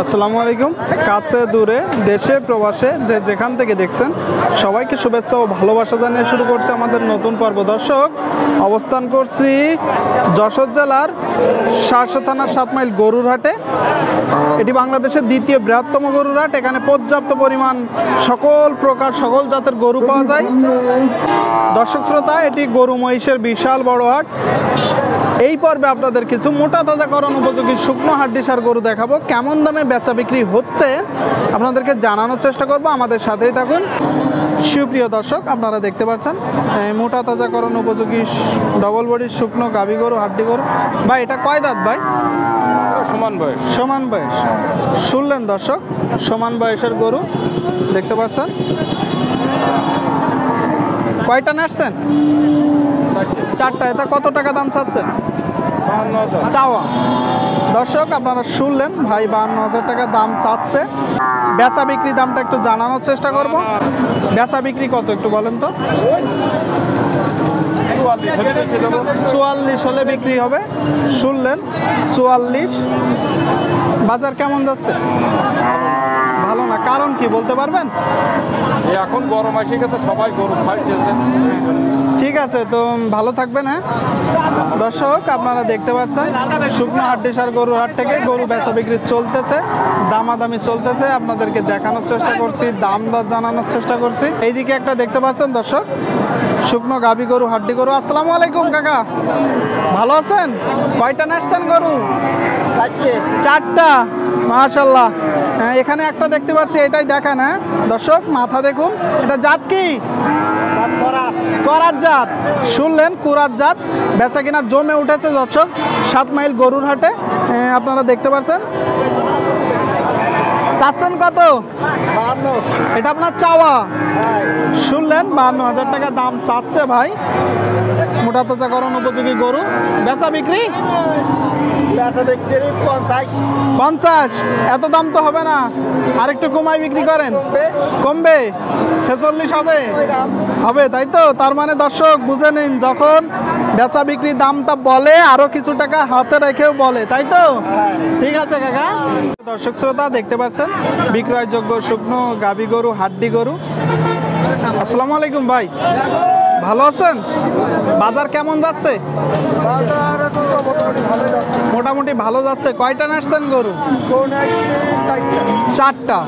আসসালামু আলাইকুম। কাছে দূরে দেশে প্রবাসে যেখান থেকে দেখছেন সবাইকে শুভেচ্ছা ও ভালোবাসা জানিয়ে শুরু করছে আমাদের নতুন পর্ব। দর্শক, অবস্থান করছি যশোর জেলার শার্শা থানার 7 মাইল গরুর হাটে। এটি বাংলাদেশের দ্বিতীয় বৃহত্তম গরুর হাট। এখানে পর্যাপ্ত পরিমাণ সকল প্রকার সকল জাতের গরু পাওয়া যায়। দর্শক শ্রোতা, এটি গরু মহিষের বিশাল বড় হাট। এই পর্বে আপনাদের কিছু মোটা তাজাকরণ উপযোগী শুকনো হাড্ডিসার গরু দেখাবো। কেমন দামে বেচা বিক্রি হচ্ছে আপনাদেরকে জানানোর চেষ্টা করব, আমাদের সাথেই থাকুন। সুপ্রিয় দর্শক, আপনারা দেখতে পাচ্ছেন মোটা তাজাকরণ উপযোগী ডবল বডির শুকনো গাভী গরু, হাড্ডি গরু। ভাই, এটা কয় দাঁত ভাই? সমান বয়স। শুনলেন দর্শক, সমান বয়সের গরু দেখতে পাচ্ছেন। কয়টা নাড়ছেন? 4টা। এটা কত টাকা দাম চাচ্ছেন? চাওয়া। দর্শক, আপনারা শুনলেন, ভাই 52,000 টাকা দাম চাচ্ছে। বেচা বিক্রি দামটা একটু জানানোর চেষ্টা করব। বেচা বিক্রি কত একটু বলেন তো? 44 হলে বিক্রি হবে। শুনলেন, 44। বাজার কেমন যাচ্ছে? ভালো না। কারণ কি বলতে পারবেন? এখন গরম এসে গেছে, সবাই গরু ছাড়তেছে। ঠিক আছে, তো ভালো থাকবেন। হ্যাঁ দর্শক, আপনারা দেখতে পাচ্ছেন শুকনো হাড্ডিসার গরুর হাট থেকে গরু বেচা বিক্রি চলতেছে, দামাদামি চলতেছে। আপনাদেরকে দেখানোর চেষ্টা করছি, দাম দর জানানোর চেষ্টা করছি। এইদিকে একটা দেখতে পাচ্ছেন দর্শক, শুকনো গাভী গরু, হাড্ডি গরু। আসসালামু আলাইকুম কাকা, ভালো আছেন? কয়টা নাড়ছেন গরু? 4টা। মাশাআল্লাহ। হ্যাঁ, এখানে একটা দেখতে পাচ্ছি, এটাই দেখান। হ্যাঁ দর্শক, মাথা দেখুন। এটা জাত কি? করাত জাত। শুনলেন, কুরাত জাত। বেচা কিনা জমে উঠেছে দর্শক 7 মাইল গরুর হাটে। আপনারা দেখতে পাচ্ছেন। চাচ্ছেন কত? 52। এটা আপনার চাওয়া? শুনলেন, 52,000 টাকা দাম চাচ্ছে ভাই। মোটা তাজাকরণ উপযোগী গরু। বেচা বিক্রি 50। এত দাম তো হবে না, আরেকটু কমাই বিক্রি করেন। কমবে? 46 হবে? হবে, তাই তো? তার মানে দর্শক বুঝে নিন, যখন বেচা বিক্রি দামটা বলে আরো কিছু টাকা হাতে রেখেও বলে, তাই তো? ঠিক আছে কাকা। দর্শক শ্রোতা, দেখতে পাচ্ছেন বিক্রয়যোগ্য শুকনো গাভী গরু, হাড্ডি গরু। আসসালামু আলাইকুম ভাই, ভালো আছেন? বাজার কেমন যাচ্ছে? মোটামুটি ভালো যাচ্ছে। কয়টা নাড়ছেন গরু? 4টা।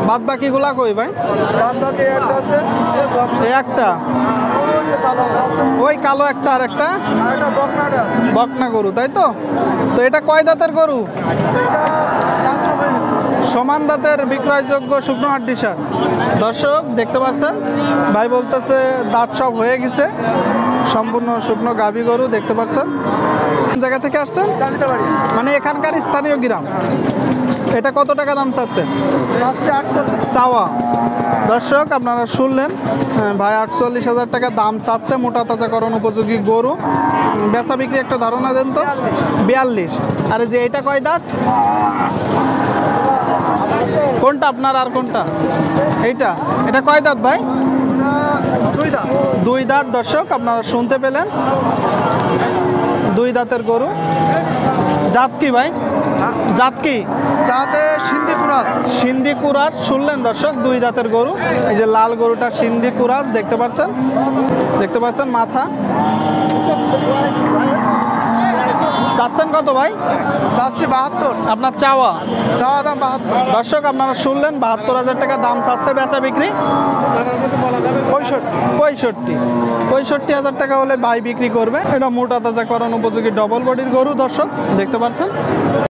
বাদ বাকি গুলা কই ভাই? একটা, ওই কালো একটা, আর একটা বকনা গরু, তাই তো? তো এটা কয় দাঁতের গরু? সমান দাঁতের বিক্রয়যোগ্য শুকনো হাড্ডিসার। দর্শক দেখতে পাচ্ছেন, ভাই বলতেছে দাঁত সব হয়ে গেছে। সম্পূর্ণ শুকনো গাভী গরু দেখতে পাচ্ছেন। কোন জায়গা থেকে আসছেন? মানে এখানকার স্থানীয় গ্রাম। এটা কত টাকা দাম চাচ্ছেন? চাওয়া। দর্শক, আপনারা শুনলেন, ভাই 48,000 টাকা দাম চাচ্ছে। মোটা তাজাকরণ উপযোগী গরু। বেচা বিক্রি একটা ধারণা দেন তো? 42। আরে যে এটা কয় দাঁত? কোনটা আপনার আর কোনটা? এইটা। এটা কয় দাঁত ভাই? 2 দাঁত। দর্শক, আপনারা শুনতে পেলেন, 2 দাঁতের গরু। জাত কি ভাই? জাত কি? যাতে সিন্ধি কুরাস। সিন্ধি কুরাস। শুনলেন দর্শক, 2 দাঁতের গরু। এই যে লাল গরুটা সিন্ধি কুরাস দেখতে পাচ্ছেন। দেখতে পাচ্ছেন মাথা। চাচ্ছেন কত ভাই? চাচ্ছি 72। আপনার চাওয়া? চাওয়া দাম 72। দর্শক, আপনারা শুনলেন, 72,000 টাকা দাম চাচ্ছে। বেচা বিক্রি 65,000 টাকা হলে ভাই বিক্রি করবে। এটা মোটা তাজাকরণ উপযোগী ডবল বডির গরু। দর্শক দেখতে পাচ্ছেন।